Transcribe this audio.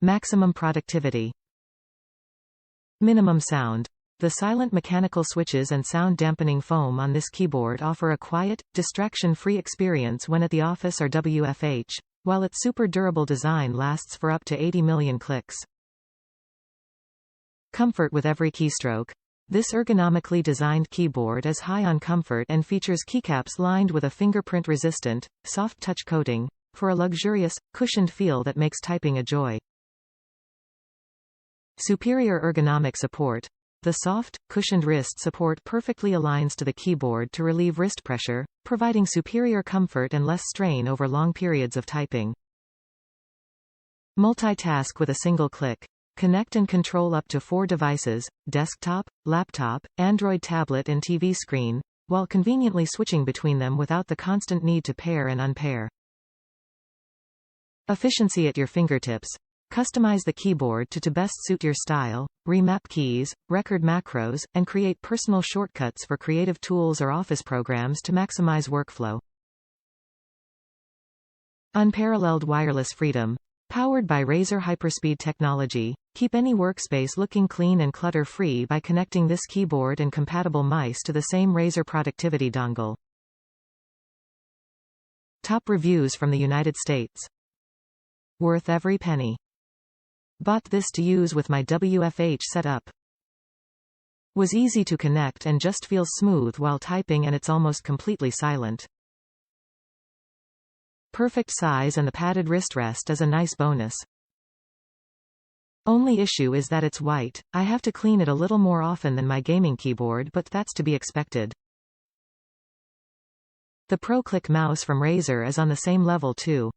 Maximum productivity. Minimum sound. The silent mechanical switches and sound dampening foam on this keyboard offer a quiet, distraction-free experience when at the office or WFH, while its super durable design lasts for up to 80 million clicks. Comfort with every keystroke. This ergonomically designed keyboard is high on comfort and features keycaps lined with a fingerprint-resistant, soft touch coating, for a luxurious, cushioned feel that makes typing a joy. Superior ergonomic support. The soft, cushioned wrist support perfectly aligns to the keyboard to relieve wrist pressure, providing superior comfort and less strain over long periods of typing. Multitask with a single click. Connect and control up to 4 devices, desktop, laptop, Android tablet and TV screen, while conveniently switching between them without the constant need to pair and unpair. Efficiency at your fingertips. Customize the keyboard to best suit your style, remap keys, record macros, and create personal shortcuts for creative tools or office programs to maximize workflow. Unparalleled wireless freedom. Powered by Razer hyperspeed technology, keep any workspace looking clean and clutter-free by connecting this keyboard and compatible mice to the same Razer productivity dongle. Top reviews from the United States. Worth every penny. Bought this to use with my WFH setup. Was easy to connect and just feels smooth while typing, and it's almost completely silent. Perfect size, and the padded wrist rest is a nice bonus. Only issue is that it's white. I have to clean it a little more often than my gaming keyboard, but that's to be expected. The Pro Click mouse from Razer is on the same level too.